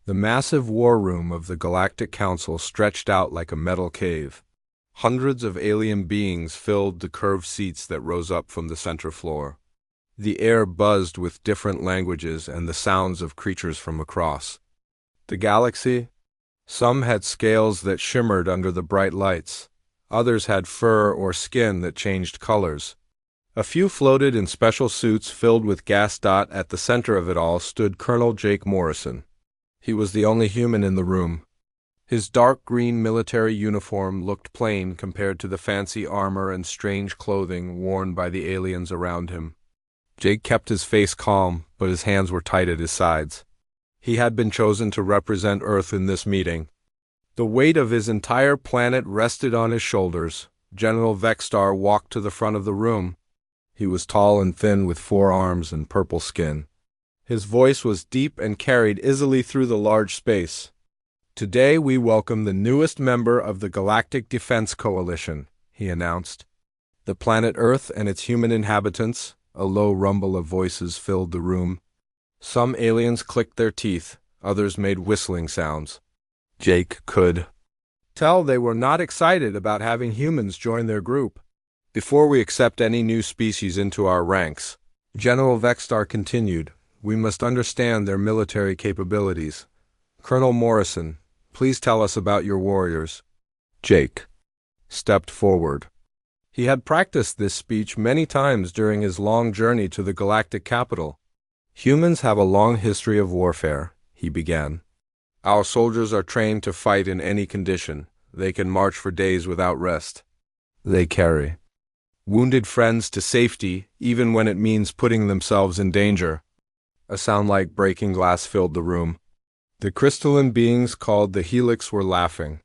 The massive war room of the Galactic Council stretched out like a metal cave. Hundreds of alien beings filled the curved seats that rose up from the center floor. The air buzzed with different languages and the sounds of creatures from across the galaxy. Some had scales that shimmered under the bright lights. Others had fur or skin that changed colors. A few floated in special suits filled with gas. At the center of it all stood Colonel Jake Morrison. He was the only human in the room. His dark green military uniform looked plain compared to the fancy armor and strange clothing worn by the aliens around him. Jake kept his face calm, but his hands were tight at his sides. He had been chosen to represent Earth in this meeting. The weight of his entire planet rested on his shoulders. General Vexstar walked to the front of the room. He was tall and thin with 4 arms and purple skin. His voice was deep and carried easily through the large space. "Today we welcome the newest member of the Galactic Defense Coalition," he announced. "The planet Earth and its human inhabitants." A low rumble of voices filled the room. Some aliens clicked their teeth, others made whistling sounds. Jake could tell they were not excited about having humans join their group. "Before we accept any new species into our ranks," General Vexstar continued, "we must understand their military capabilities. Colonel Morrison, please tell us about your warriors." Jake stepped forward. He had practiced this speech many times during his long journey to the galactic capital. "Humans have a long history of warfare," he began. "Our soldiers are trained to fight in any condition. They can march for days without rest. They carry wounded friends to safety, even when it means putting themselves in danger." A sound like breaking glass filled the room. The crystalline beings called the Helix were laughing.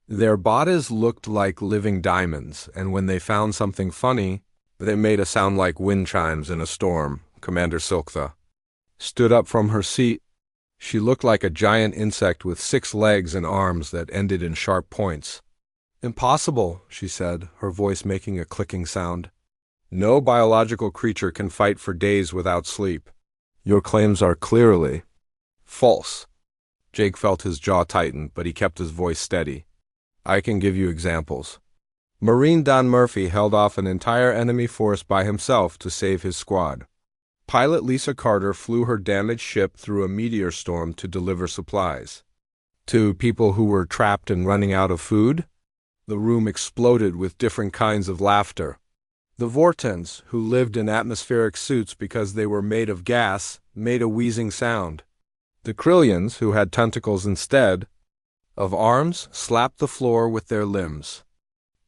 Their bodies looked like living diamonds, and when they found something funny, they made a sound like wind chimes in a storm. Commander Silktha stood up from her seat. She looked like a giant insect with 6 legs and arms that ended in sharp points. "Impossible," she said, her voice making a clicking sound. "No biological creature can fight for days without sleep. Your claims are clearly false." Jake felt his jaw tighten, but he kept his voice steady. "I can give you examples." Marine Don Murphy held off an entire enemy force by himself to save his squad. Pilot Lisa Carter flew her damaged ship through a meteor storm to deliver supplies to people who were trapped and running out of food. The room exploded with different kinds of laughter. The Vortens, who lived in atmospheric suits because they were made of gas, made a wheezing sound. The Krillians, who had tentacles instead of arms, slapped the floor with their limbs.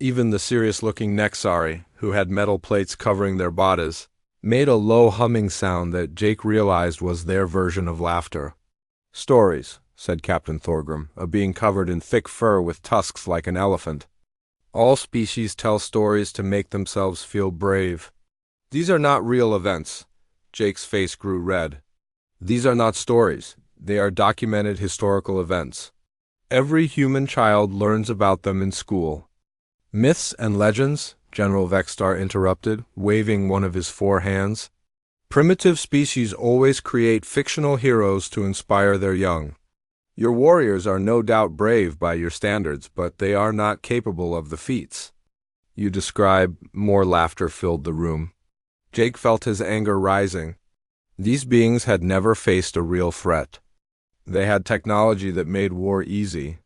Even the serious-looking Nexari, who had metal plates covering their bodies, made a low humming sound that Jake realized was their version of laughter. "Stories," said Captain Thorgrim, a being covered in thick fur with tusks like an elephant. "All species tell stories to make themselves feel brave. These are not real events." Jake's face grew red. "These are not stories. They are documented historical events. Every human child learns about them in school." "Myths and legends," General Vexstar interrupted, waving one of his 4 hands. "Primitive species always create fictional heroes to inspire their young. Your warriors are no doubt brave by your standards, but they are not capable of the feats you describe." More laughter filled the room. Jake felt his anger rising. These beings had never faced a real threat. They had technology that made war easy.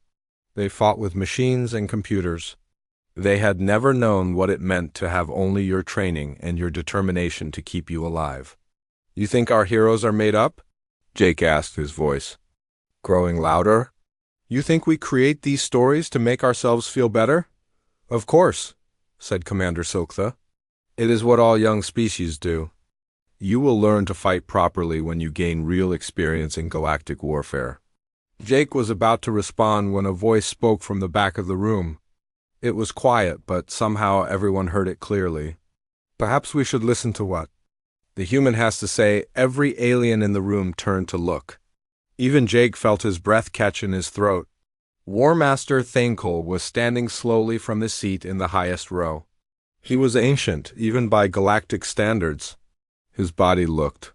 They fought with machines and computers. They had never known what it meant to have only your training and your determination to keep you alive. "You think our heroes are made up?" Jake asked, his voice growing louder. "You think we create these stories to make ourselves feel better?" "Of course," said Commander Silktha. "It is what all young species do. You will learn to fight properly when you gain real experience in galactic warfare." Jake was about to respond when a voice spoke from the back of the room. It was quiet, but somehow everyone heard it clearly. "Perhaps we should listen to what the human has to say." Every alien in the room turned to look. Even Jake felt his breath catch in his throat. War Master Thankol was standing slowly from his seat in the highest row. He was ancient, even by galactic standards. His body looked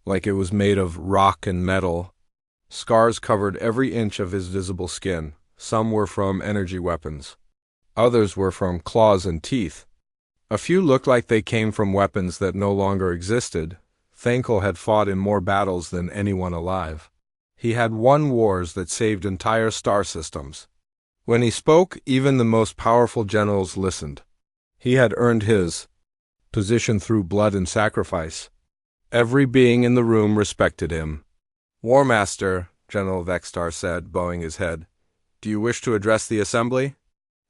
like it was made of rock and metal. Scars covered every inch of his visible skin. Some were from energy weapons. Others were from claws and teeth. A few looked like they came from weapons that no longer existed. Thankul had fought in more battles than anyone alive. He had won wars that saved entire star systems. When he spoke, even the most powerful generals listened. He had earned his position through blood and sacrifice. Every being in the room respected him. "War Master," General Vextar said, bowing his head, "do you wish to address the assembly?"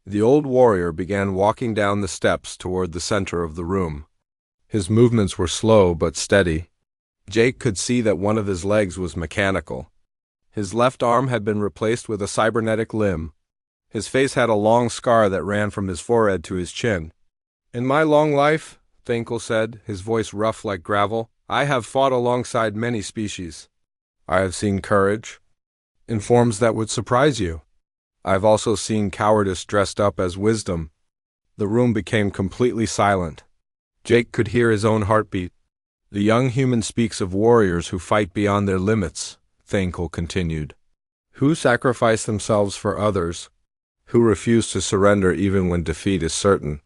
The old warrior began walking down the steps toward the center of the room. His movements were slow but steady. Jake could see that one of his legs was mechanical. His left arm had been replaced with a cybernetic limb. His face had a long scar that ran from his forehead to his chin. "In my long life," Thankul said, his voice rough like gravel, "I have fought alongside many species. I have seen courage in forms that would surprise you. I've also seen cowardice dressed up as wisdom." The room became completely silent. Jake could hear his own heartbeat. "The young human speaks of warriors who fight beyond their limits," Thankul continued. "Who sacrifice themselves for others, who refuse to surrender even when defeat is certain.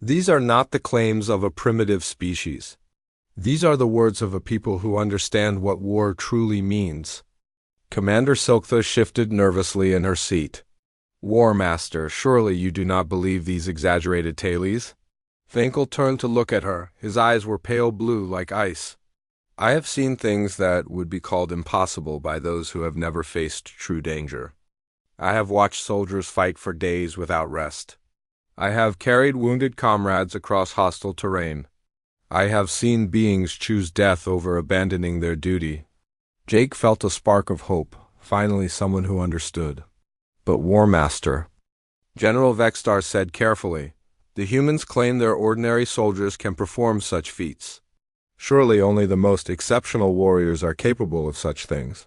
These are not the claims of a primitive species. These are the words of a people who understand what war truly means." Commander Silktha shifted nervously in her seat. "War Master, surely you do not believe these exaggerated tales?" Thankul turned to look at her. His eyes were pale blue like ice. "I have seen things that would be called impossible by those who have never faced true danger. I have watched soldiers fight for days without rest. I have carried wounded comrades across hostile terrain. I have seen beings choose death over abandoning their duty." Jake felt a spark of hope, finally someone who understood. "But War Master," General Vextar said carefully, "the humans claim their ordinary soldiers can perform such feats. Surely only the most exceptional warriors are capable of such things."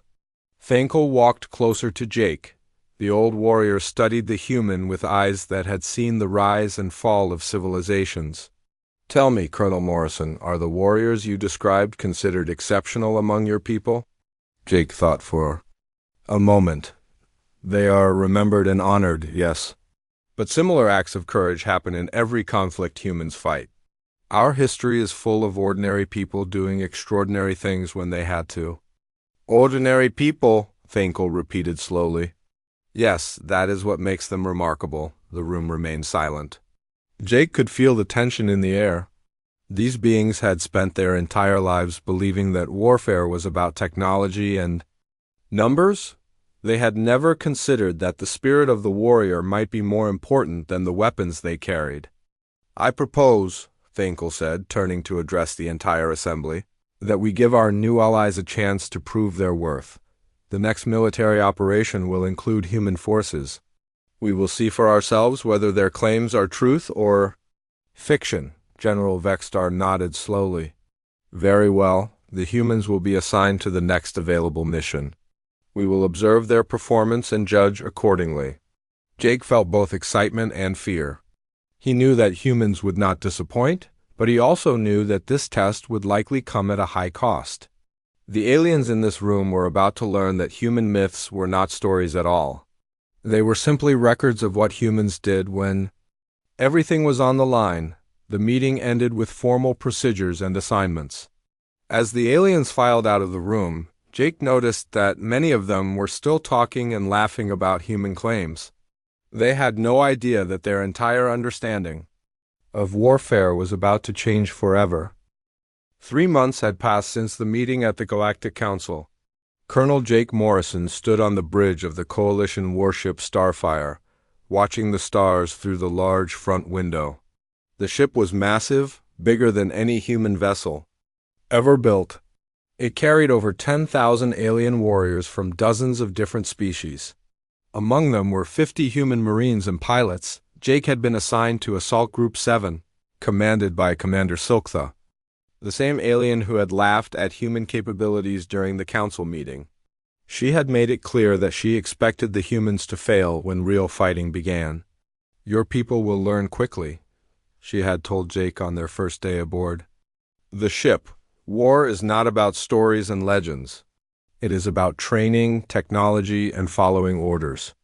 Thankul walked closer to Jake. The old warrior studied the human with eyes that had seen the rise and fall of civilizations. "Tell me, Colonel Morrison, are the warriors you described considered exceptional among your people?" Jake thought for a moment. "They are remembered and honored, yes. But similar acts of courage happen in every conflict humans fight. Our history is full of ordinary people doing extraordinary things when they had to." "Ordinary people," Thankul repeated slowly. "Yes, that is what makes them remarkable." The room remained silent. Jake could feel the tension in the air. These beings had spent their entire lives believing that warfare was about technology and numbers. They had never considered that the spirit of the warrior might be more important than the weapons they carried. "I propose," Thankul said, turning to address the entire assembly, "that we give our new allies a chance to prove their worth. The next military operation will include human forces. We will see for ourselves whether their claims are truth or fiction." General Vextar nodded slowly. "Very well. The humans will be assigned to the next available mission. We will observe their performance and judge accordingly." Jake felt both excitement and fear. He knew that humans would not disappoint, but he also knew that this test would likely come at a high cost. The aliens in this room were about to learn that human myths were not stories at all. They were simply records of what humans did when everything was on the line. The meeting ended with formal procedures and assignments. As the aliens filed out of the room, Jake noticed that many of them were still talking and laughing about human claims. They had no idea that their entire understanding of warfare was about to change forever. 3 months had passed since the meeting at the Galactic Council. Colonel Jake Morrison stood on the bridge of the Coalition warship Starfire, watching the stars through the large front window. The ship was massive, bigger than any human vessel ever built. It carried over 10,000 alien warriors from dozens of different species. Among them were 50 human Marines and pilots. Jake had been assigned to Assault Group 7, commanded by Commander Silktha, the same alien who had laughed at human capabilities during the council meeting. She had made it clear that she expected the humans to fail when real fighting began. "Your people will learn quickly," she had told Jake on their first day aboard the ship. "War is not about stories and legends. It is about training, technology, and following orders.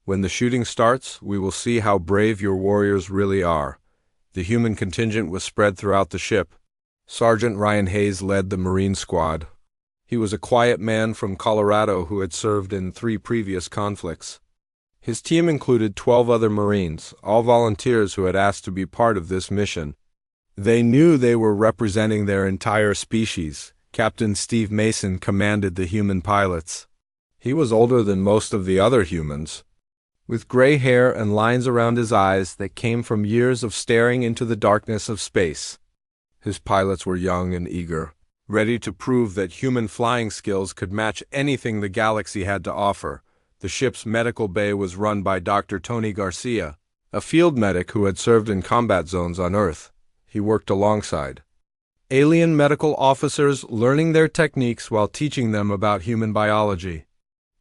When the shooting starts, we will see how brave your warriors really are. The human contingent was spread throughout the ship. Sergeant Ryan Hayes led the Marine squad. He was a quiet man from Colorado who had served in 3 previous conflicts. His team included 12 other Marines, all volunteers who had asked to be part of this mission. They knew they were representing their entire species. Captain Steve Mason commanded the human pilots. He was older than most of the other humans, with gray hair and lines around his eyes that came from years of staring into the darkness of space. His pilots were young and eager, ready to prove that human flying skills could match anything the galaxy had to offer. The ship's medical bay was run by Dr. Tony Garcia, a field medic who had served in combat zones on Earth. He worked alongside alien medical officers, learning their techniques while teaching them about human biology.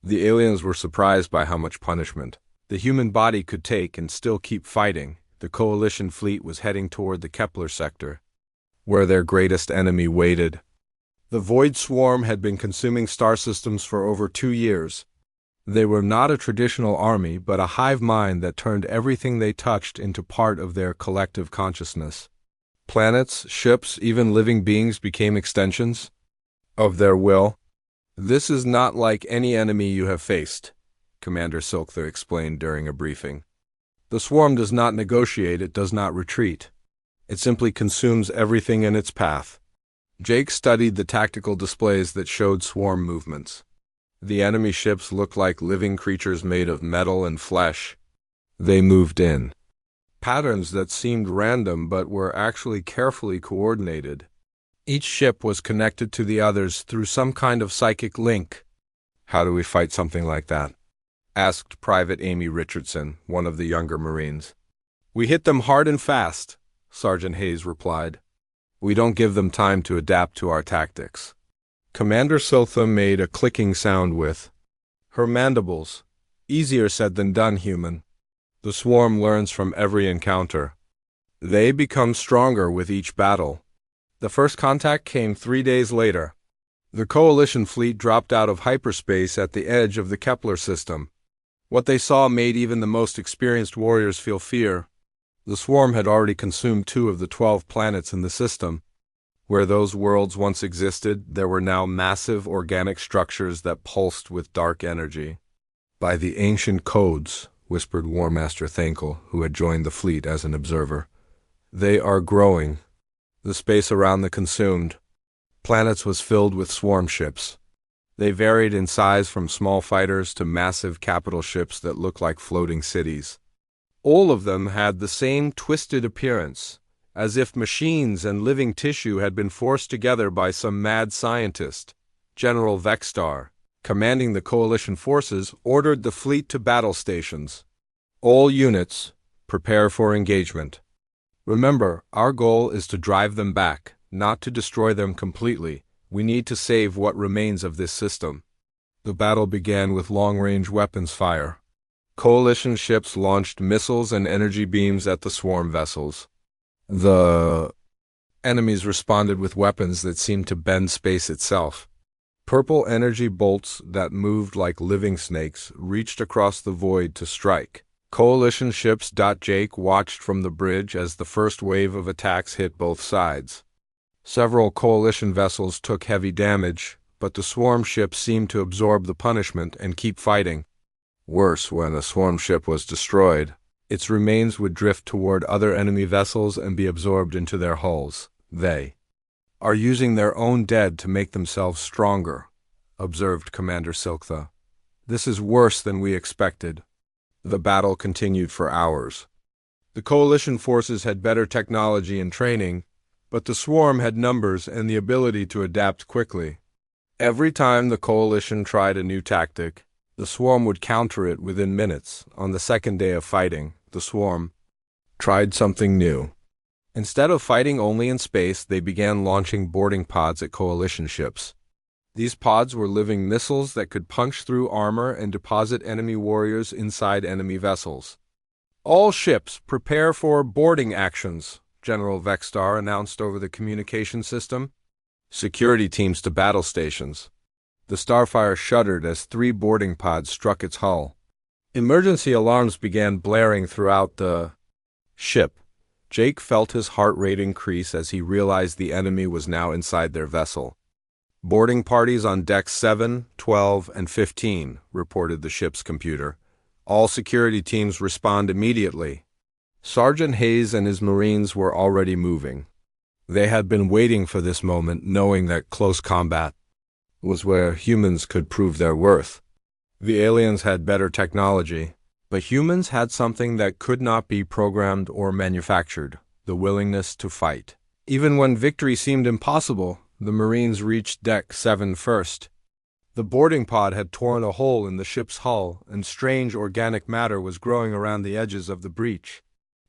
The aliens were surprised by how much punishment the human body could take and still keep fighting. The Coalition fleet was heading toward the Kepler sector, where their greatest enemy waited. The Void Swarm had been consuming star systems for over 2 years. They were not a traditional army, but a hive mind that turned everything they touched into part of their collective consciousness. Planets, ships, even living beings became extensions of their will. "This is not like any enemy you have faced," Commander Silkther explained during a briefing. "The swarm does not negotiate, it does not retreat. It simply consumes everything in its path." Jake studied the tactical displays that showed swarm movements. The enemy ships looked like living creatures made of metal and flesh. They moved in patterns that seemed random but were actually carefully coordinated. Each ship was connected to the others through some kind of psychic link. "How do we fight something like that?" asked Private Amy Richardson, one of the younger Marines. "We hit them hard and fast," Sergeant Hayes replied. "We don't give them time to adapt to our tactics." Commander Silkther made a clicking sound with her mandibles. "Easier said than done, human. The swarm learns from every encounter. They become stronger with each battle." The first contact came 3 days later. The Coalition fleet dropped out of hyperspace at the edge of the Kepler system. What they saw made even the most experienced warriors feel fear. The swarm had already consumed 2 of the 12 planets in the system. Where those worlds once existed, there were now massive organic structures that pulsed with dark energy. "By the ancient codes," whispered War Master Thankel, who had joined the fleet as an observer, "they are growing." The space around the consumed planets was filled with swarm ships. They varied in size from small fighters to massive capital ships that looked like floating cities. All of them had the same twisted appearance, as if machines and living tissue had been forced together by some mad scientist. General Vexstar, commanding the Coalition forces, ordered the fleet to battle stations. "All units, prepare for engagement. Remember, our goal is to drive them back, not to destroy them completely. We need to save what remains of this system." The battle began with long-range weapons fire. Coalition ships launched missiles and energy beams at the swarm vessels. The enemies responded with weapons that seemed to bend space itself. Purple energy bolts that moved like living snakes reached across the void to strike. Coalition ships. Jake watched from the bridge as the first wave of attacks hit both sides. Several Coalition vessels took heavy damage, but the swarm ships seemed to absorb the punishment and keep fighting. Worse, when a swarm ship was destroyed, its remains would drift toward other enemy vessels and be absorbed into their hulls. "They are using their own dead to make themselves stronger," observed Commander Silkther. "This is worse than we expected." The battle continued for hours. The Coalition forces had better technology and training, but the swarm had numbers and the ability to adapt quickly. Every time the Coalition tried a new tactic, the swarm would counter it within minutes. On the second day of fighting, the swarm tried something new. Instead of fighting only in space, they began launching boarding pods at Coalition ships. These pods were living missiles that could punch through armor and deposit enemy warriors inside enemy vessels. "All ships, prepare for boarding actions," General Vexstar announced over the communication system. "Security teams to battle stations." The Starfire shuddered as 3 boarding pods struck its hull. Emergency alarms began blaring throughout the ship. Jake felt his heart rate increase as he realized the enemy was now inside their vessel. "Boarding parties on decks 7, 12, and 15, reported the ship's computer. "All security teams respond immediately." Sergeant Hayes and his Marines were already moving. They had been waiting for this moment, knowing that close combat was where humans could prove their worth. The aliens had better technology, but humans had something that could not be programmed or manufactured: the willingness to fight. Even when victory seemed impossible, the Marines reached deck 7 first. The boarding pod had torn a hole in the ship's hull, and strange organic matter was growing around the edges of the breach.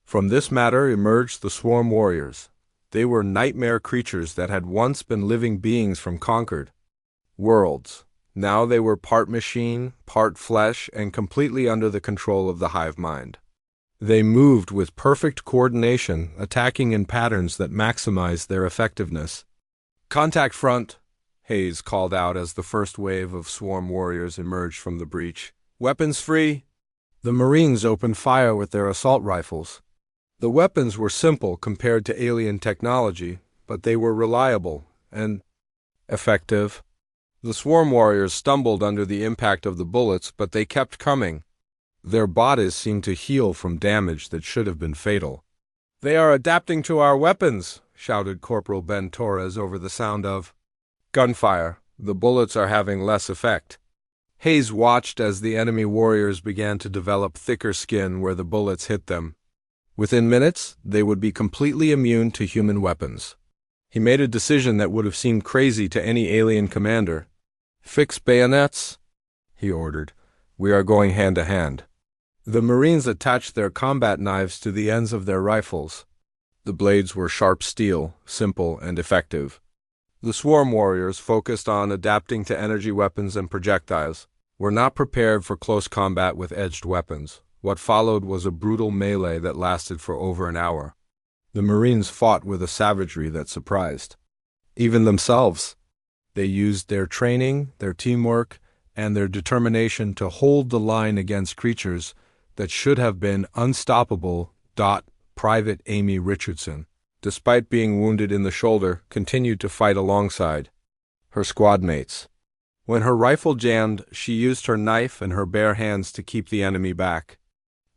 From this matter emerged the swarm warriors. They were nightmare creatures that had once been living beings from conquered worlds. Now they were part machine, part flesh, and completely under the control of the hive mind. They moved with perfect coordination, attacking in patterns that maximized their effectiveness. "Contact front," Hayes called out as the first wave of swarm warriors emerged from the breach. "Weapons free." The Marines opened fire with their assault rifles. The weapons were simple compared to alien technology, but they were reliable and effective. The swarm warriors stumbled under the impact of the bullets, but they kept coming. Their bodies seemed to heal from damage that should have been fatal. "They are adapting to our weapons," shouted Corporal Ben Torres over the sound of gunfire. "The bullets are having less effect." Hayes watched as the enemy warriors began to develop thicker skin where the bullets hit them. Within minutes, they would be completely immune to human weapons. He made a decision that would have seemed crazy to any alien commander. "Fix bayonets," he ordered. "We are going hand to hand." The Marines attached their combat knives to the ends of their rifles. The blades were sharp steel, simple and effective. The swarm warriors, focused on adapting to energy weapons and projectiles, were not prepared for close combat with edged weapons. What followed was a brutal melee that lasted for over an hour. The Marines fought with a savagery that surprised even themselves. They used their training, their teamwork, and their determination to hold the line against creatures that should have been unstoppable. Private Amy Richardson, despite being wounded in the shoulder, continued to fight alongside her squad mates. When her rifle jammed, she used her knife and her bare hands to keep the enemy back.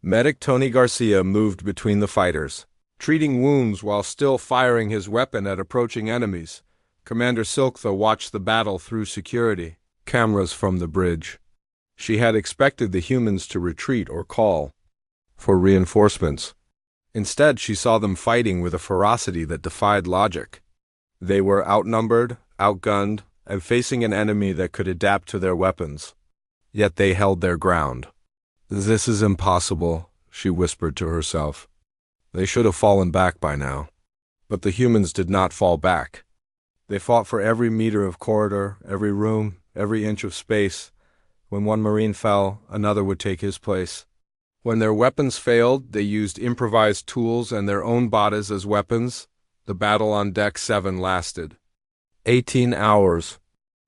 Medic Tony Garcia moved between the fighters, treating wounds while still firing his weapon at approaching enemies. Commander Silktha watched the battle through security cameras from the bridge. She had expected the humans to retreat or call for reinforcements. Instead, she saw them fighting with a ferocity that defied logic. They were outnumbered, outgunned, and facing an enemy that could adapt to their weapons. Yet they held their ground. "This is impossible," she whispered to herself. They should have fallen back by now. But the humans did not fall back. They fought for every meter of corridor, every room, every inch of space. When one Marine fell, another would take his place. When their weapons failed, they used improvised tools and their own bodies as weapons. The battle on Deck 7 lasted 18 hours.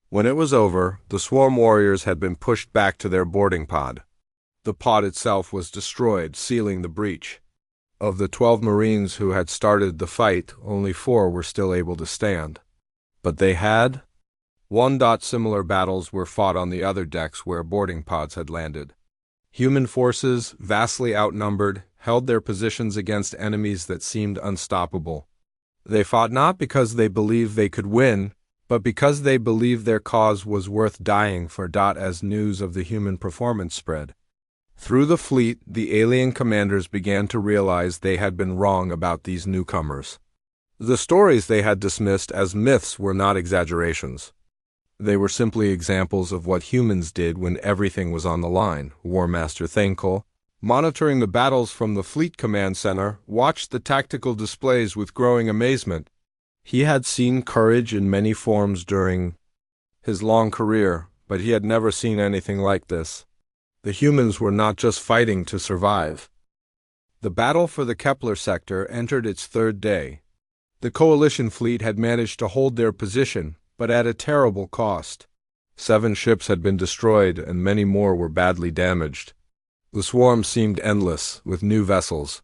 When it was over, the swarm warriors had been pushed back to their boarding pod. The pod itself was destroyed, sealing the breach. Of the 12 Marines who had started the fight, only 4 were still able to stand. But they had similar battles were fought on the other decks where boarding pods had landed. Human forces, vastly outnumbered, held their positions against enemies that seemed unstoppable. They fought not because they believed they could win, but because they believed their cause was worth dying for. As news of the human performance spread through the fleet, the alien commanders began to realize they had been wrong about these newcomers. The stories they had dismissed as myths were not exaggerations. They were simply examples of what humans did when everything was on the line. War Master Thankul, monitoring the battles from the Fleet Command Center, watched the tactical displays with growing amazement. He had seen courage in many forms during his long career, but he had never seen anything like this. The humans were not just fighting to survive. The battle for the Kepler sector entered its 3rd day. The Coalition fleet had managed to hold their position, but at a terrible cost. 7 ships had been destroyed and many more were badly damaged. The swarm seemed endless, with new vessels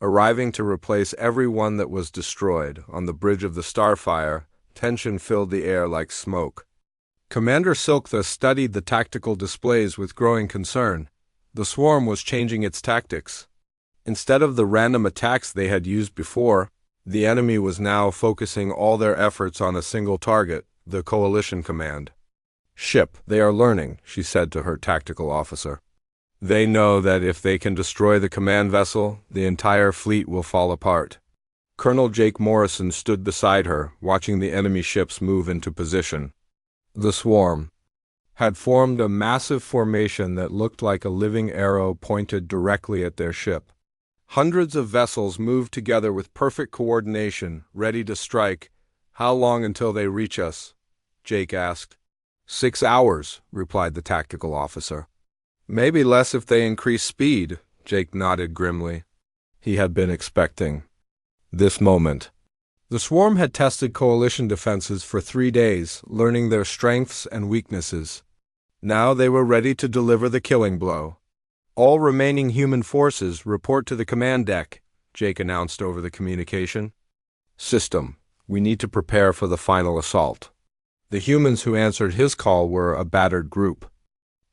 arriving to replace every one that was destroyed. On the bridge of the Starfire, tension filled the air like smoke. Commander Silktha studied the tactical displays with growing concern. The swarm was changing its tactics. Instead of the random attacks they had used before, the enemy was now focusing all their efforts on a single target, the coalition command. "Ship, they are learning," she said to her tactical officer. "They know that if they can destroy the command vessel, the entire fleet will fall apart." Colonel Jake Morrison stood beside her, watching the enemy ships move into position. The swarm had formed a massive formation that looked like a living arrow pointed directly at their ship. Hundreds of vessels moved together with perfect coordination, ready to strike. "How long until they reach us?" Jake asked. 6 hours, replied the tactical officer. "Maybe less if they increase speed," Jake nodded grimly. He had been expecting this moment. The swarm had tested coalition defenses for 3 days, learning their strengths and weaknesses. Now they were ready to deliver the killing blow. "All remaining human forces report to the command deck," Jake announced over the communication system. "We need to prepare for the final assault." The humans who answered his call were a battered group.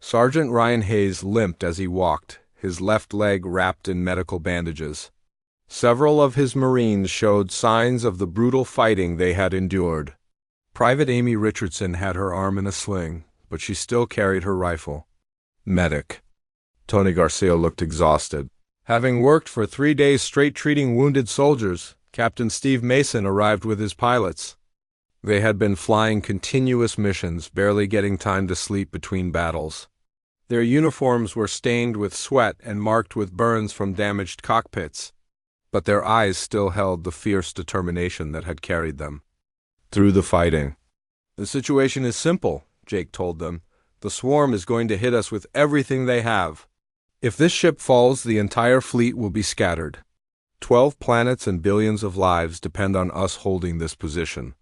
Sergeant Ryan Hayes limped as he walked, his left leg wrapped in medical bandages. Several of his Marines showed signs of the brutal fighting they had endured. Private Amy Richardson had her arm in a sling, but she still carried her rifle. Medic Tony Garcia looked exhausted. Having worked for 3 days straight treating wounded soldiers, Captain Steve Mason arrived with his pilots. They had been flying continuous missions, barely getting time to sleep between battles. Their uniforms were stained with sweat and marked with burns from damaged cockpits, but their eyes still held the fierce determination that had carried them through the fighting. "The situation is simple," Jake told them. "The swarm is going to hit us with everything they have. If this ship falls, the entire fleet will be scattered. 12 planets and billions of lives depend on us holding this position."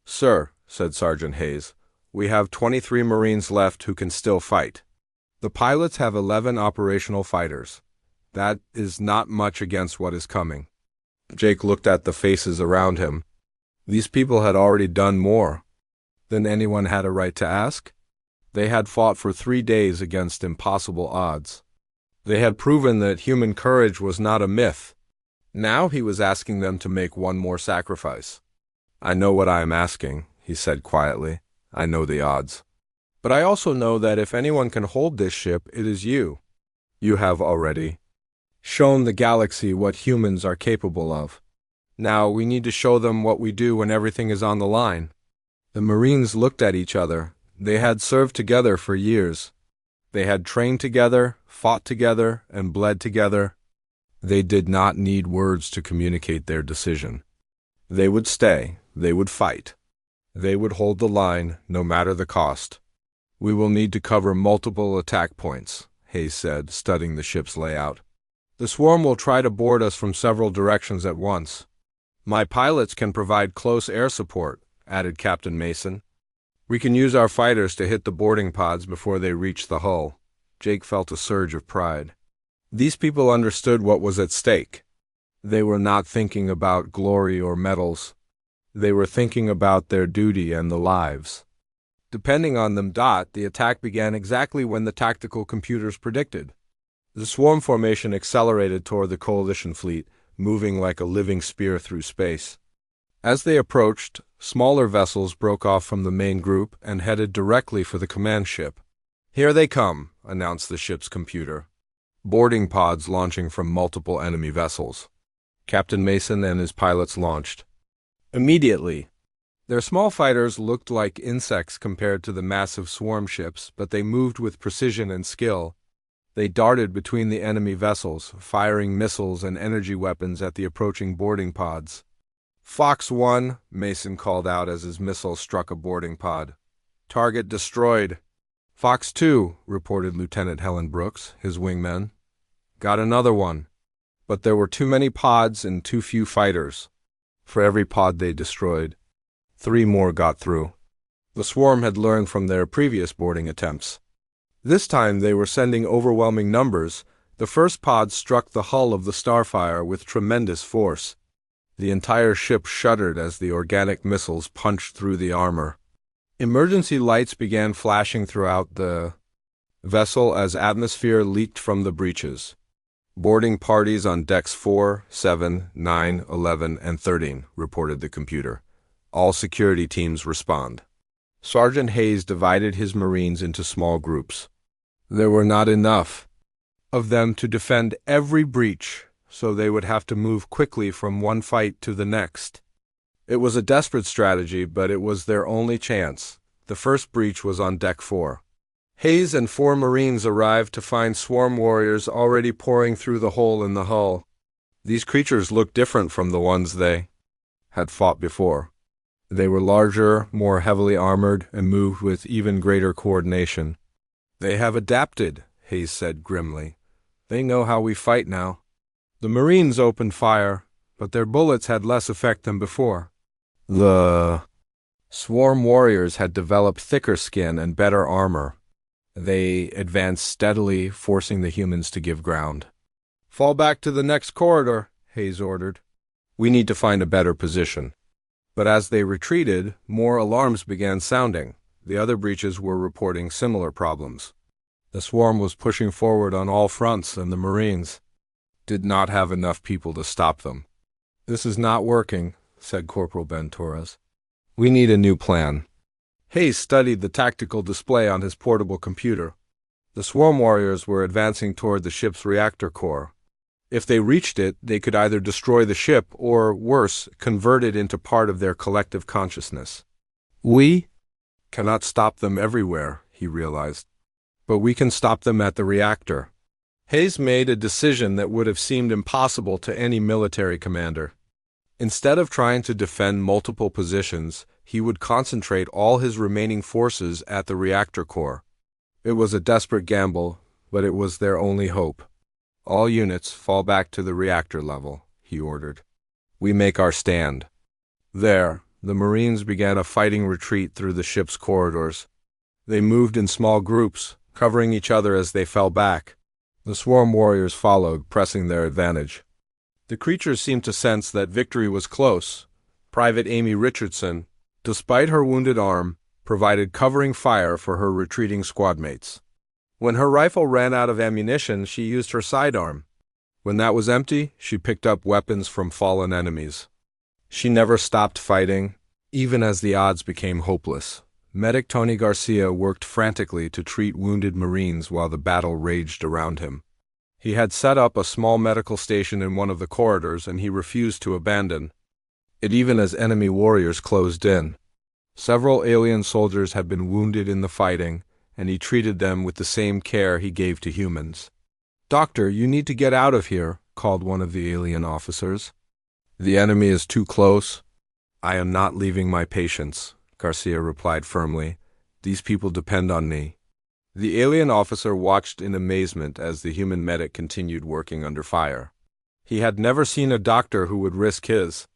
"Sir," said Sergeant Hayes, "we have 23 Marines left who can still fight. The pilots have 11 operational fighters. That is not much against what is coming." Jake looked at the faces around him. These people had already done more than anyone had a right to ask. They had fought for 3 days against impossible odds. They had proven that human courage was not a myth. Now he was asking them to make one more sacrifice. "I know what I am asking," he said quietly. "I know the odds. But I also know that if anyone can hold this ship, it is you. You have already shown the galaxy what humans are capable of. Now we need to show them what we do when everything is on the line." The Marines looked at each other. They had served together for years. They had trained together, fought together, and bled together. They did not need words to communicate their decision. They would stay. They would fight. They would hold the line, no matter the cost. "We will need to cover multiple attack points," Hayes said, studying the ship's layout. "The swarm will try to board us from several directions at once. My pilots can provide close air support," added Captain Mason. "We can use our fighters to hit the boarding pods before they reach the hull." Jake felt a surge of pride. These people understood what was at stake. They were not thinking about glory or medals. They were thinking about their duty and the lives depending on them. The attack began exactly when the tactical computers predicted. The swarm formation accelerated toward the coalition fleet, moving like a living spear through space. As they approached, smaller vessels broke off from the main group and headed directly for the command ship. "Here they come," announced the ship's computer. Boarding pods launching from multiple enemy vessels. Captain Mason and his pilots launched. Immediately, their small fighters looked like insects compared to the massive swarm ships, but they moved with precision and skill. They darted between the enemy vessels, firing missiles and energy weapons at the approaching boarding pods. "Fox 1, Mason called out as his missile struck a boarding pod. "Target destroyed." "Fox 2, reported Lieutenant Helen Brooks, his wingman. "Got another one." But there were too many pods and too few fighters. For every pod they destroyed, 3 more got through. The swarm had learned from their previous boarding attempts. This time they were sending overwhelming numbers. The first pod struck the hull of the Starfire with tremendous force. The entire ship shuddered as the organic missiles punched through the armor. Emergency lights began flashing throughout the vessel as atmosphere leaked from the breaches. Boarding parties on decks 4, 7, 9, 11, and 13, reported the computer. All security teams respond. Sergeant Hayes divided his Marines into small groups. There were not enough of them to defend every breach, so they would have to move quickly from one fight to the next. It was a desperate strategy, but it was their only chance. The first breach was on deck 4. Hayes and 4 Marines arrived to find swarm warriors already pouring through the hole in the hull. These creatures looked different from the ones they had fought before. They were larger, more heavily armored, and moved with even greater coordination. "They have adapted," Hayes said grimly. "They know how we fight now." The Marines opened fire, but their bullets had less effect than before. The swarm warriors had developed thicker skin and better armor. They advanced steadily, forcing the humans to give ground. "Fall back to the next corridor," Hayes ordered. "We need to find a better position." But as they retreated, more alarms began sounding. The other breaches were reporting similar problems. The swarm was pushing forward on all fronts, and the Marines did not have enough people to stop them. "This is not working," said Corporal Ben Torres. "We need a new plan." Hayes studied the tactical display on his portable computer. The swarm warriors were advancing toward the ship's reactor core. If they reached it, they could either destroy the ship or, worse, convert it into part of their collective consciousness. "We cannot stop them everywhere," he realized. "But we can stop them at the reactor." Hayes made a decision that would have seemed impossible to any military commander. Instead of trying to defend multiple positions, he would concentrate all his remaining forces at the reactor core. It was a desperate gamble, but it was their only hope. "All units fall back to the reactor level," he ordered. "We make our stand." There, the Marines began a fighting retreat through the ship's corridors. They moved in small groups, covering each other as they fell back. The swarm warriors followed, pressing their advantage. The creatures seemed to sense that victory was close. Private Amy Richardson, despite her wounded arm, provided covering fire for her retreating squadmates. When her rifle ran out of ammunition, she used her sidearm. When that was empty, she picked up weapons from fallen enemies. She never stopped fighting, even as the odds became hopeless. Medic Tony Garcia worked frantically to treat wounded Marines while the battle raged around him. He had set up a small medical station in one of the corridors, and he refused to abandon it even as enemy warriors closed in. Several alien soldiers had been wounded in the fighting, and he treated them with the same care he gave to humans. "Doctor, you need to get out of here," called one of the alien officers. "The enemy is too close." "I am not leaving my patients," Garcia replied firmly. "These people depend on me." The alien officer watched in amazement as the human medic continued working under fire. He had never seen a doctor who would risk his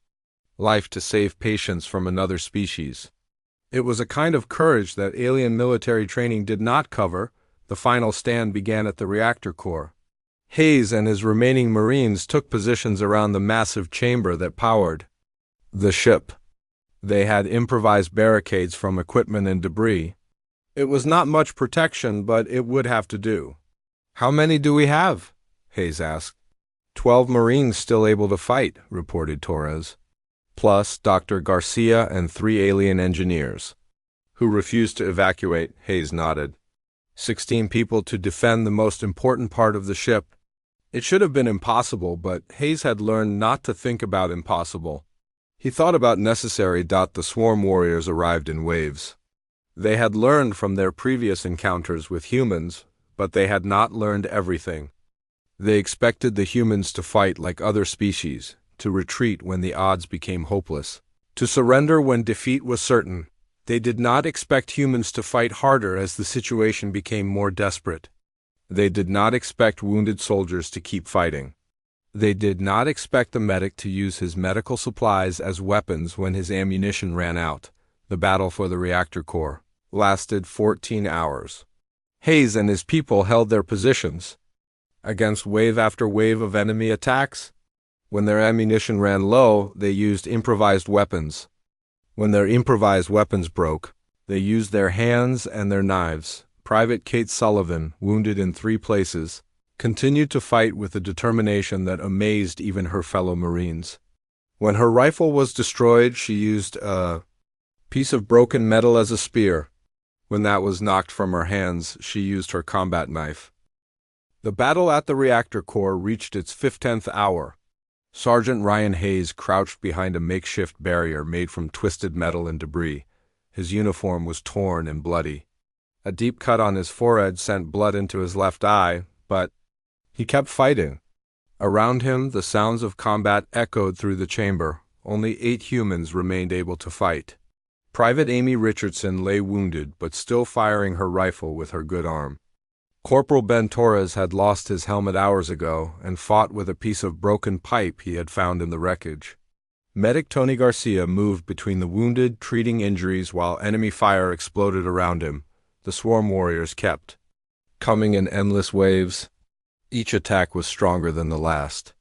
life to save patients from another species. It was a kind of courage that alien military training did not cover. The final stand began at the reactor core. Hayes and his remaining Marines took positions around the massive chamber that powered the ship. They had improvised barricades from equipment and debris. It was not much protection, but it would have to do. "How many do we have?" Hayes asked. 12 Marines still able to fight," reported Torres. "Plus Dr. Garcia and 3 alien engineers." "Who refused to evacuate," Hayes nodded. 16 people to defend the most important part of the ship. It should have been impossible, but Hayes had learned not to think about impossible. He thought about necessary. The swarm warriors arrived in waves. They had learned from their previous encounters with humans, but they had not learned everything. They expected the humans to fight like other species, to retreat when the odds became hopeless, to surrender when defeat was certain. They did not expect humans to fight harder as the situation became more desperate. They did not expect wounded soldiers to keep fighting. They did not expect the medic to use his medical supplies as weapons when his ammunition ran out. The battle for the reactor core lasted 14 hours. Hayes and his people held their positions against wave after wave of enemy attacks. When their ammunition ran low, they used improvised weapons. When their improvised weapons broke, they used their hands and their knives. Private Kate Sullivan, wounded in 3 places, continued to fight with a determination that amazed even her fellow Marines. When her rifle was destroyed, she used a piece of broken metal as a spear. When that was knocked from her hands, she used her combat knife. The battle at the reactor core reached its 15th hour. Sergeant Ryan Hayes crouched behind a makeshift barrier made from twisted metal and debris. His uniform was torn and bloody. A deep cut on his forehead sent blood into his left eye, but he kept fighting. Around him, the sounds of combat echoed through the chamber. Only 8 humans remained able to fight. Private Amy Richardson lay wounded, but still firing her rifle with her good arm. Corporal Ben Torres had lost his helmet hours ago and fought with a piece of broken pipe he had found in the wreckage. Medic Tony Garcia moved between the wounded, treating injuries while enemy fire exploded around him. The swarm warriors kept coming in endless waves. Each attack was stronger than the last.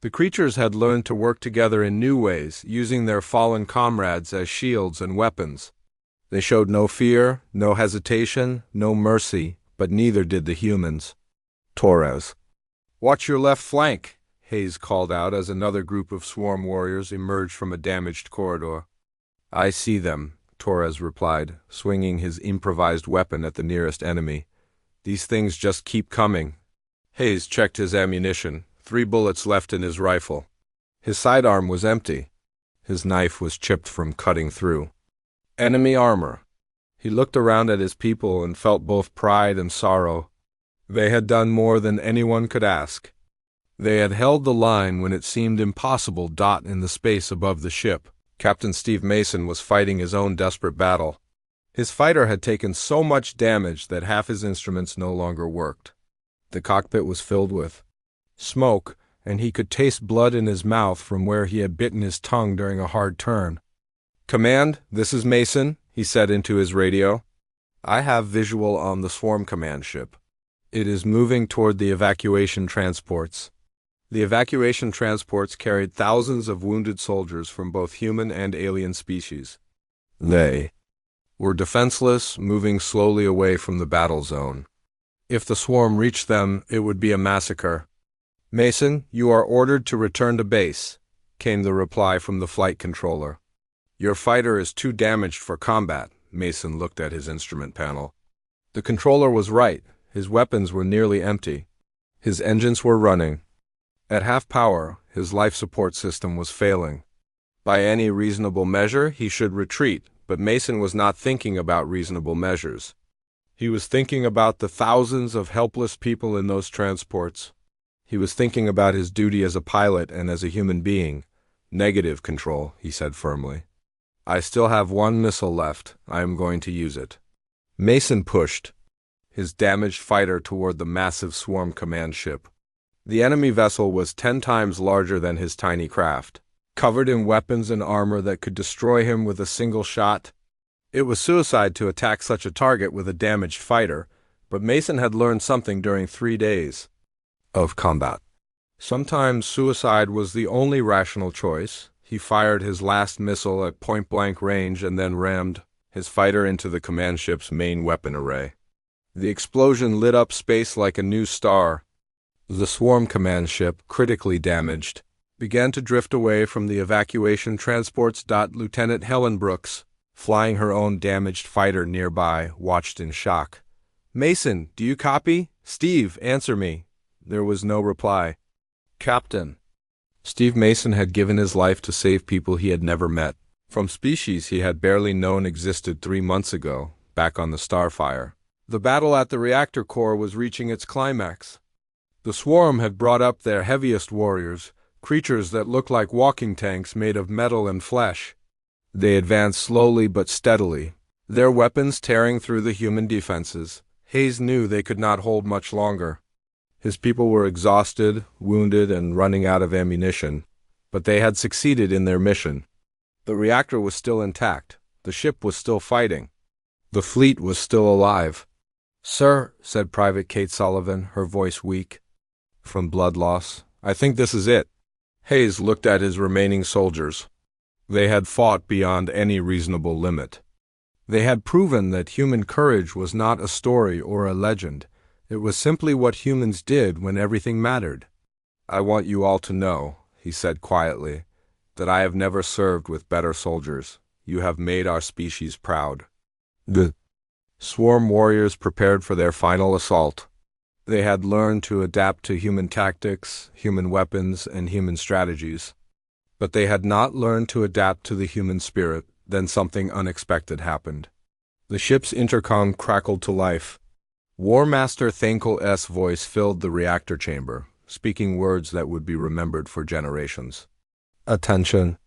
The creatures had learned to work together in new ways, using their fallen comrades as shields and weapons. They showed no fear, no hesitation, no mercy, but neither did the humans. Torres. "Watch your left flank," Hayes called out as another group of swarm warriors emerged from a damaged corridor. "I see them," Torres replied, swinging his improvised weapon at the nearest enemy. "These things just keep coming." Hayes checked his ammunition, 3 bullets left in his rifle. His sidearm was empty. His knife was chipped from cutting through enemy armor. He looked around at his people and felt both pride and sorrow. They had done more than anyone could ask. They had held the line when it seemed impossible. In the space above the ship, Captain Steve Mason was fighting his own desperate battle. His fighter had taken so much damage that half his instruments no longer worked. The cockpit was filled with smoke, and he could taste blood in his mouth from where he had bitten his tongue during a hard turn. "Command, this is Mason," he said into his radio. "I have visual on the swarm command ship. It is moving toward the evacuation transports." The evacuation transports carried thousands of wounded soldiers from both human and alien species. They were defenseless, moving slowly away from the battle zone. If the swarm reached them, it would be a massacre. "Mason, you are ordered to return to base," came the reply from the flight controller. "Your fighter is too damaged for combat." Mason looked at his instrument panel. The controller was right. His weapons were nearly empty. His engines were running. At half power, his life support system was failing. By any reasonable measure, he should retreat, but Mason was not thinking about reasonable measures. He was thinking about the thousands of helpless people in those transports. He was thinking about his duty as a pilot and as a human being. "Negative, Control," he said firmly. "I still have 1 missile left. I am going to use it." Mason pushed his damaged fighter toward the massive swarm command ship. The enemy vessel was 10 times larger than his tiny craft, covered in weapons and armor that could destroy him with a single shot. It was suicide to attack such a target with a damaged fighter, but Mason had learned something during 3 days of combat. Sometimes suicide was the only rational choice. He fired his last missile at point-blank range and then rammed his fighter into the command ship's main weapon array. The explosion lit up space like a new star. The swarm command ship, critically damaged, began to drift away from the evacuation transports. Lieutenant Helen Brooks, flying her own damaged fighter nearby, watched in shock. "Mason, do you copy? Steve, answer me." There was no reply. "Captain." Steve Mason had given his life to save people he had never met, from species he had barely known existed 3 months ago, back on the Starfire. The battle at the reactor core was reaching its climax. The swarm had brought up their heaviest warriors, creatures that looked like walking tanks made of metal and flesh. They advanced slowly but steadily, their weapons tearing through the human defenses. Hayes knew they could not hold much longer. His people were exhausted, wounded, and running out of ammunition, but they had succeeded in their mission. The reactor was still intact. The ship was still fighting. The fleet was still alive. "Sir," said Private Kate Sullivan, her voice weak from blood loss, "I think this is it." Hayes looked at his remaining soldiers. They had fought beyond any reasonable limit. They had proven that human courage was not a story or a legend. It was simply what humans did when everything mattered. "I want you all to know," he said quietly, "that I have never served with better soldiers. You have made our species proud." The swarm warriors prepared for their final assault. They had learned to adapt to human tactics, human weapons, and human strategies. But they had not learned to adapt to the human spirit. Then something unexpected happened. The ship's intercom crackled to life. War Master Thankel's voice filled the reactor chamber, speaking words that would be remembered for generations. "Attention.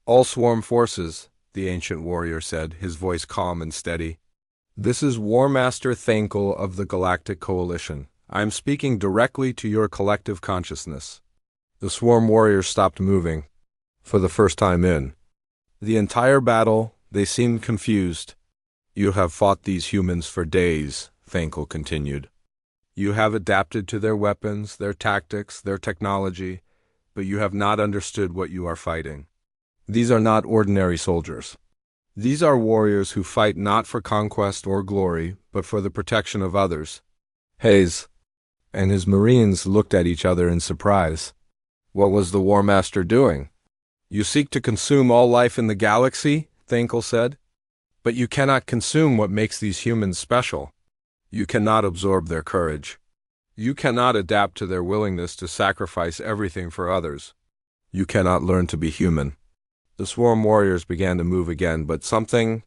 All swarm forces," the ancient warrior said, his voice calm and steady. "This is War Master Thankel of the Galactic Coalition. I am speaking directly to your collective consciousness." The swarm warriors stopped moving. For the first time in the entire battle, they seemed confused. "You have fought these humans for days," Thankel continued. "You have adapted to their weapons, their tactics, their technology, but you have not understood what you are fighting. These are not ordinary soldiers. These are warriors who fight not for conquest or glory, but for the protection of others." Hayes and his Marines looked at each other in surprise. What was the War Master doing? "You seek to consume all life in the galaxy," Thankel said. "But you cannot consume what makes these humans special. You cannot absorb their courage. You cannot adapt to their willingness to sacrifice everything for others. You cannot learn to be human." The swarm warriors began to move again, but something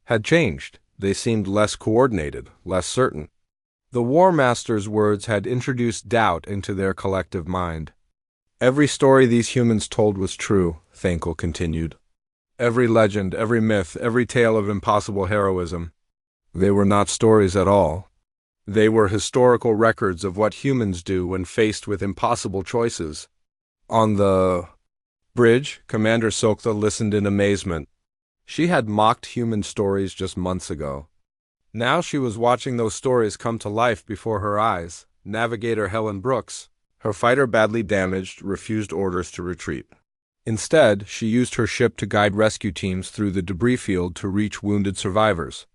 had changed. They seemed less coordinated, less certain. The War Master's words had introduced doubt into their collective mind. "Every story these humans told was true," Thankel continued. "Every legend, every myth, every tale of impossible heroism. They were not stories at all. They were historical records of what humans do when faced with impossible choices." On the bridge, Commander Sokta listened in amazement. She had mocked human stories just months ago. Now she was watching those stories come to life before her eyes. Navigator Helen Brooks, her fighter badly damaged, refused orders to retreat. Instead, she used her ship to guide rescue teams through the debris field to reach wounded survivors.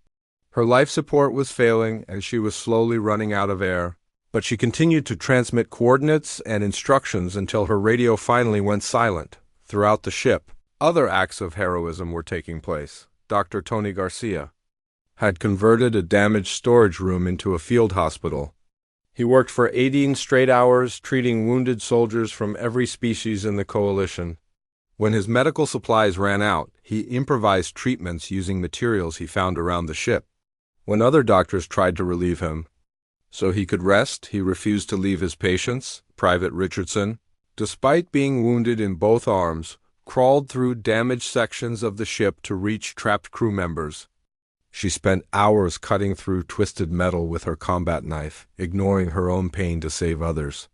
Her life support was failing as she was slowly running out of air, but she continued to transmit coordinates and instructions until her radio finally went silent. Throughout the ship, other acts of heroism were taking place. Dr. Tony Garcia had converted a damaged storage room into a field hospital. He worked for 18 straight hours, treating wounded soldiers from every species in the coalition. When his medical supplies ran out, he improvised treatments using materials he found around the ship. When other doctors tried to relieve him so he could rest, he refused to leave his patients. Private Richardson, despite being wounded in both arms, crawled through damaged sections of the ship to reach trapped crew members. She spent hours cutting through twisted metal with her combat knife, ignoring her own pain to save others.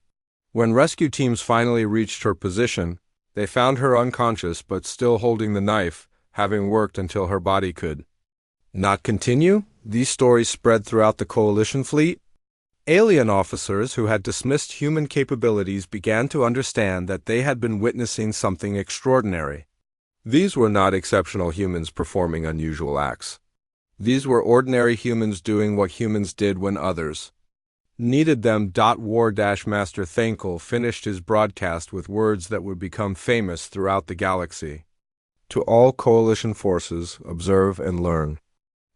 When rescue teams finally reached her position, they found her unconscious but still holding the knife, having worked until her body could not continue. These stories spread throughout the coalition fleet. Alien officers who had dismissed human capabilities began to understand that they had been witnessing something extraordinary. These were not exceptional humans performing unusual acts. These were ordinary humans doing what humans did when others needed them. War-Master Thankel finished his broadcast with words that would become famous throughout the galaxy. "To all coalition forces, observe and learn.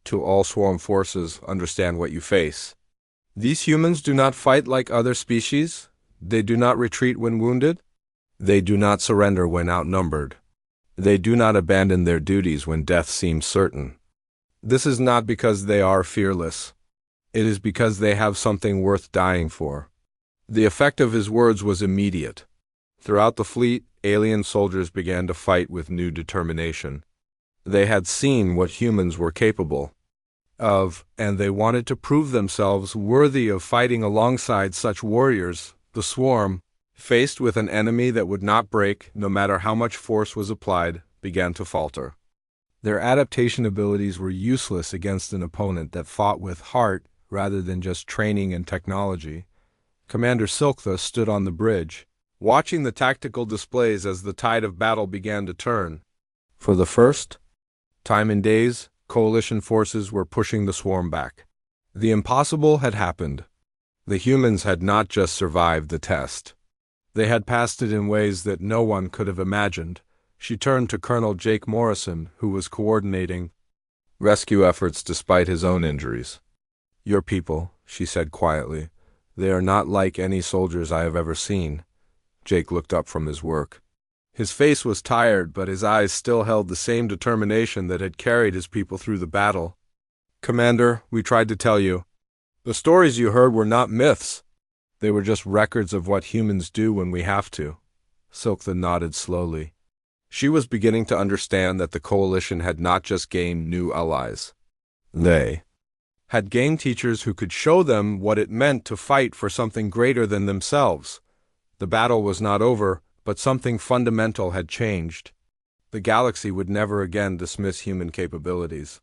To all swarm forces, understand what you face. These humans do not fight like other species. They do not retreat when wounded. They do not surrender when outnumbered. They do not abandon their duties when death seems certain. This is not because they are fearless. It is because they have something worth dying for." The effect of his words was immediate. Throughout the fleet, alien soldiers began to fight with new determination. They had seen what humans were capable of, and they wanted to prove themselves worthy of fighting alongside such warriors. The swarm, faced with an enemy that would not break no matter how much force was applied, began to falter. Their adaptation abilities were useless against an opponent that fought with heart rather than just training and technology. Commander Silktha stood on the bridge, watching the tactical displays as the tide of battle began to turn. For the first time in days, coalition forces were pushing the swarm back. The impossible had happened. The humans had not just survived the test. They had passed it in ways that no one could have imagined. She turned to Colonel Jake Morrison, who was coordinating rescue efforts despite his own injuries. "Your people," she said quietly. "They are not like any soldiers I have ever seen." Jake looked up from his work. His face was tired, but his eyes still held the same determination that had carried his people through the battle. "Commander, we tried to tell you. The stories you heard were not myths. They were just records of what humans do when we have to." Silktha nodded slowly. She was beginning to understand that the coalition had not just gained new allies. They had gained teachers who could show them what it meant to fight for something greater than themselves. The battle was not over, but something fundamental had changed. The galaxy would never again dismiss human capabilities.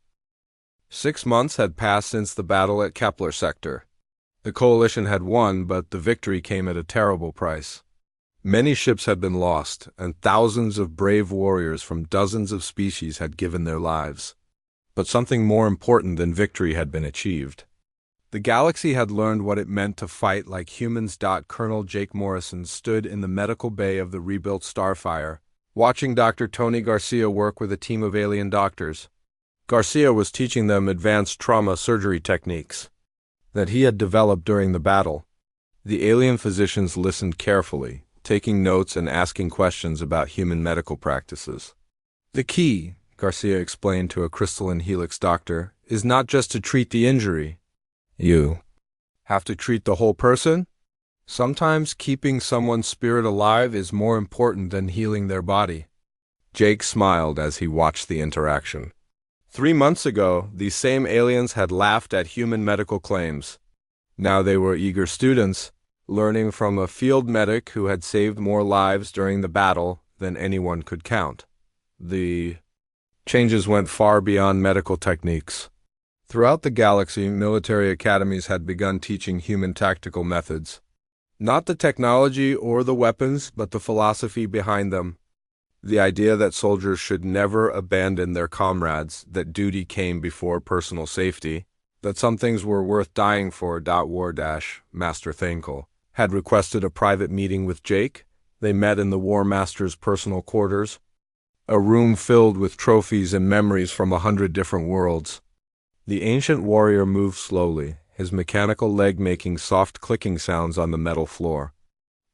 6 months had passed since the battle at Kepler Sector. The coalition had won, but the victory came at a terrible price. Many ships had been lost, and thousands of brave warriors from dozens of species had given their lives. But something more important than victory had been achieved. The galaxy had learned what it meant to fight like humans. Colonel Jake Morrison stood in the medical bay of the rebuilt Starfire, watching Dr. Tony Garcia work with a team of alien doctors. Garcia was teaching them advanced trauma surgery techniques that he had developed during the battle. The alien physicians listened carefully, taking notes and asking questions about human medical practices. "The key," Garcia explained to a crystalline helix doctor, "is not just to treat the injury. You have to treat the whole person. Sometimes keeping someone's spirit alive is more important than healing their body." Jake smiled as he watched the interaction. 3 months ago, these same aliens had laughed at human medical claims. Now they were eager students, learning from a field medic who had saved more lives during the battle than anyone could count. The changes went far beyond medical techniques. Throughout the galaxy, military academies had begun teaching human tactical methods. Not the technology or the weapons, but the philosophy behind them. The idea that soldiers should never abandon their comrades, that duty came before personal safety, that some things were worth dying for. Master Thankle had requested a private meeting with Jake. They met in the War Master's personal quarters, a room filled with trophies and memories from 100 different worlds. The ancient warrior moved slowly, his mechanical leg making soft clicking sounds on the metal floor.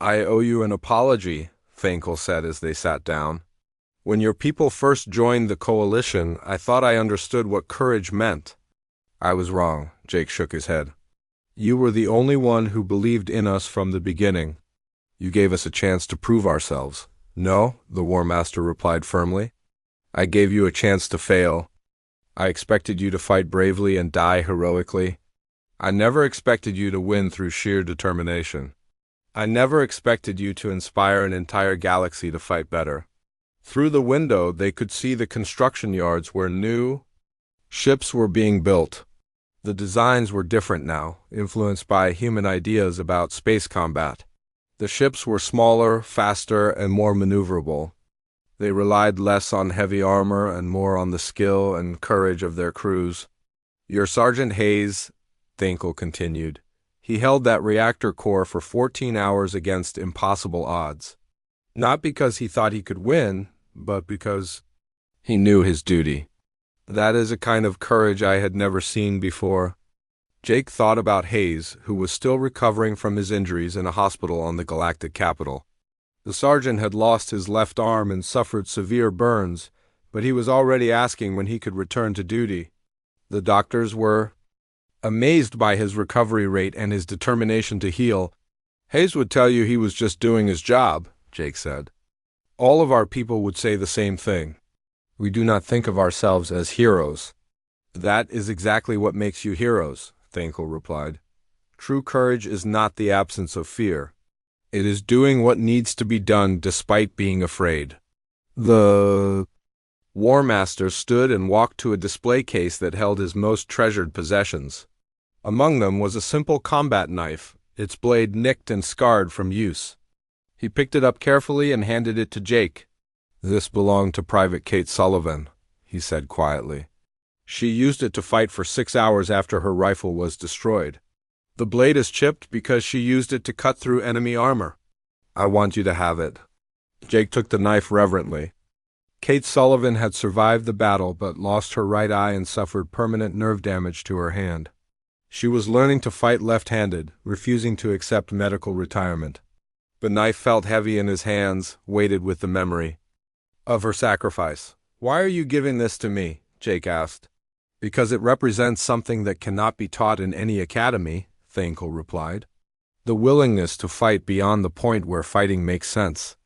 "I owe you an apology," Thankle said as they sat down. "When your people first joined the coalition, I thought I understood what courage meant." "I was wrong," Jake shook his head. "You were the only one who believed in us from the beginning. You gave us a chance to prove ourselves." "No," the War Master replied firmly. "I gave you a chance to fail. I expected you to fight bravely and die heroically. I never expected you to win through sheer determination. I never expected you to inspire an entire galaxy to fight better." Through the window, they could see the construction yards where new ships were being built. The designs were different now, influenced by human ideas about space combat. The ships were smaller, faster, and more maneuverable. They relied less on heavy armor and more on the skill and courage of their crews. "Your Sergeant Hayes," Thankle continued, "he held that reactor core for 14 hours against impossible odds. Not because he thought he could win, but because he knew his duty. That is a kind of courage I had never seen before." Jake thought about Hayes, who was still recovering from his injuries in a hospital on the galactic capital. The sergeant had lost his left arm and suffered severe burns, but he was already asking when he could return to duty. The doctors were amazed by his recovery rate and his determination to heal. "Hayes would tell you he was just doing his job," Jake said. "All of our people would say the same thing. We do not think of ourselves as heroes." "That is exactly what makes you heroes," Thankle replied. "True courage is not the absence of fear. It is doing what needs to be done despite being afraid." The War Master stood and walked to a display case that held his most treasured possessions. Among them was a simple combat knife, its blade nicked and scarred from use. He picked it up carefully and handed it to Jake. "This belonged to Private Kate Sullivan," he said quietly. "She used it to fight for 6 hours after her rifle was destroyed. The blade is chipped because she used it to cut through enemy armor. I want you to have it." Jake took the knife reverently. Kate Sullivan had survived the battle but lost her right eye and suffered permanent nerve damage to her hand. She was learning to fight left-handed, refusing to accept medical retirement. The knife felt heavy in his hands, weighted with the memory of her sacrifice. "Why are you giving this to me?" Jake asked. "Because it represents something that cannot be taught in any academy," Thankle replied. "The willingness to fight beyond the point where fighting makes sense.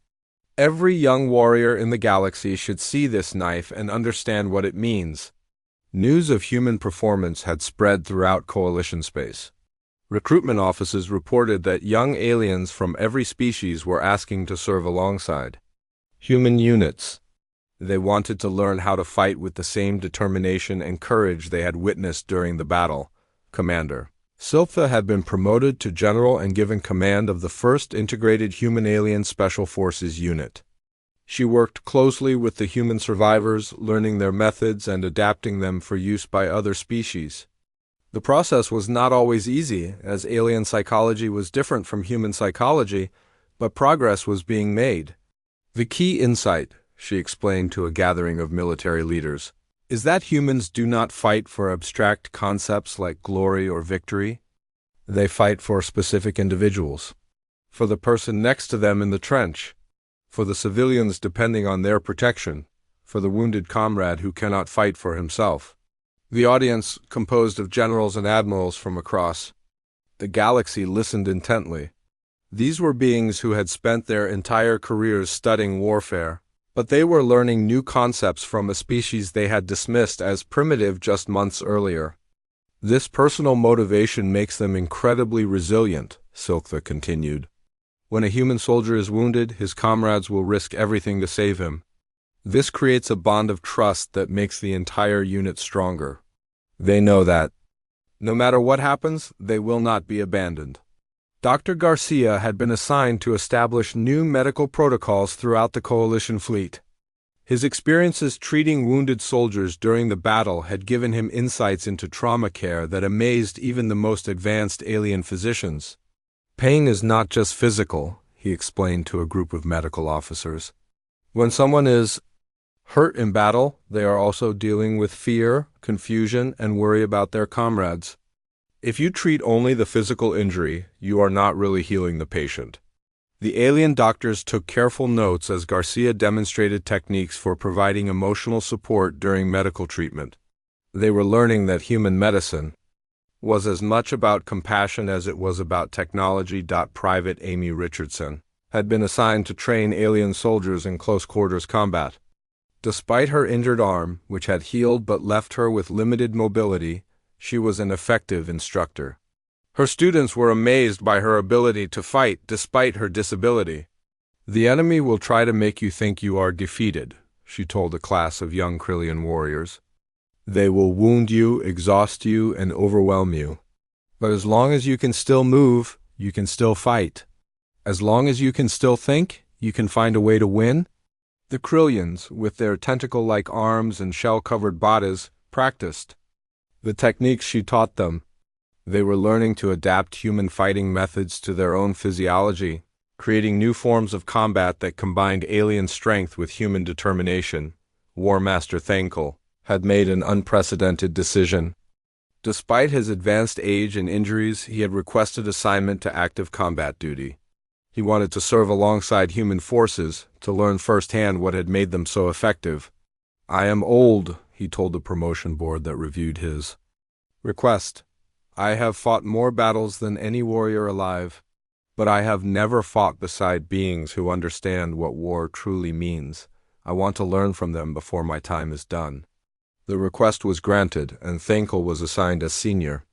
Every young warrior in the galaxy should see this knife and understand what it means." News of human performance had spread throughout Coalition space. Recruitment offices reported that young aliens from every species were asking to serve alongside human units. They wanted to learn how to fight with the same determination and courage they had witnessed during the battle. Commander Silpha had been promoted to general and given command of the 1st Integrated Human-Alien Special Forces Unit. She worked closely with the human survivors, learning their methods and adapting them for use by other species. The process was not always easy, as alien psychology was different from human psychology, but progress was being made. "The key insight," she explained to a gathering of military leaders, "is that humans do not fight for abstract concepts like glory or victory. They fight for specific individuals. For the person next to them in the trench, for the civilians depending on their protection, for the wounded comrade who cannot fight for himself." The audience, composed of generals and admirals from across the galaxy, listened intently. These were beings who had spent their entire careers studying warfare, but they were learning new concepts from a species they had dismissed as primitive just months earlier. "This personal motivation makes them incredibly resilient," Silktha continued. "When a human soldier is wounded, his comrades will risk everything to save him. This creates a bond of trust that makes the entire unit stronger. They know that, no matter what happens, they will not be abandoned." Dr. Garcia had been assigned to establish new medical protocols throughout the Coalition fleet. His experiences treating wounded soldiers during the battle had given him insights into trauma care that amazed even the most advanced alien physicians. "Pain is not just physical," he explained to a group of medical officers. "When someone is hurt in battle, they are also dealing with fear, confusion, and worry about their comrades. If you treat only the physical injury, you are not really healing the patient." The alien doctors took careful notes as Garcia demonstrated techniques for providing emotional support during medical treatment. They were learning that human medicine was as much about compassion as it was about technology. Private Amy Richardson had been assigned to train alien soldiers in close-quarters combat. Despite her injured arm, which had healed but left her with limited mobility, she was an effective instructor. Her students were amazed by her ability to fight despite her disability. "The enemy will try to make you think you are defeated," she told a class of young Krillian warriors. "They will wound you, exhaust you, and overwhelm you. But as long as you can still move, you can still fight. As long as you can still think, you can find a way to win." The Krillians, with their tentacle-like arms and shell-covered bodies, practiced the techniques she taught them. They were learning to adapt human fighting methods to their own physiology, creating new forms of combat that combined alien strength with human determination. War Master Thankle had made an unprecedented decision. Despite his advanced age and injuries, he had requested assignment to active combat duty. He wanted to serve alongside human forces, to learn firsthand what had made them so effective. "I am old," he told the promotion board that reviewed his request. "I have fought more battles than any warrior alive, but I have never fought beside beings who understand what war truly means. I want to learn from them before my time is done." The request was granted, and Thankle was assigned as senior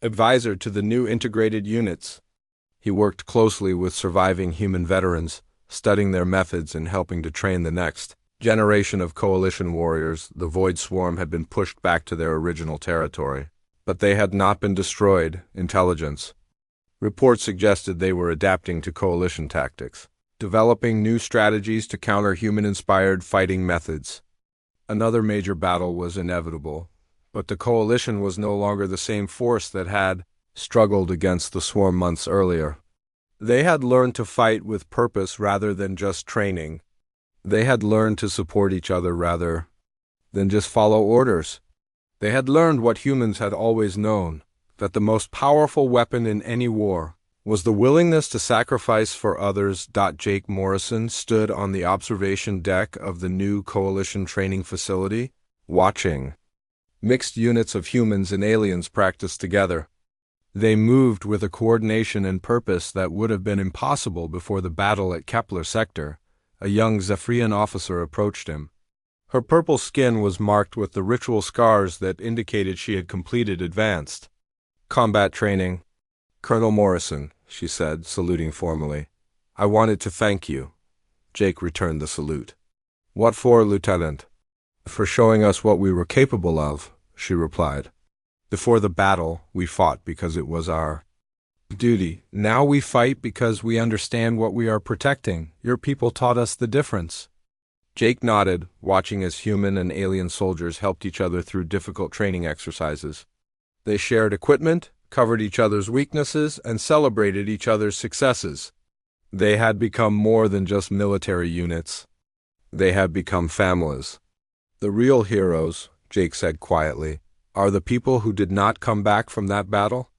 advisor to the new integrated units. He worked closely with surviving human veterans, studying their methods and helping to train the next generation of coalition warriors, the Void Swarm had been pushed back to their original territory. But they had not been destroyed. Intelligence reports suggested they were adapting to coalition tactics, developing new strategies to counter human-inspired fighting methods. Another major battle was inevitable, but the coalition was no longer the same force that had struggled against the swarm months earlier. They had learned to fight with purpose rather than just training. They had learned to support each other rather than just follow orders. They had learned what humans had always known, that the most powerful weapon in any war was the willingness to sacrifice for others. Jake Morrison stood on the observation deck of the new coalition training facility, watching mixed units of humans and aliens practice together. They moved with a coordination and purpose that would have been impossible before the battle at Kepler Sector. A young Zephyrian officer approached him. Her purple skin was marked with the ritual scars that indicated she had completed advanced combat training. "Colonel Morrison," she said, saluting formally. "I wanted to thank you." Jake returned the salute. "What for, Lieutenant?" "For showing us what we were capable of," she replied. "Before the battle, we fought because it was our duty. Now we fight because we understand what we are protecting. Your people taught us the difference." Jake nodded, watching as human and alien soldiers helped each other through difficult training exercises. They shared equipment, covered each other's weaknesses, and celebrated each other's successes. They had become more than just military units. They had become families. "The real heroes," Jake said quietly, "are the people who did not come back from that battle."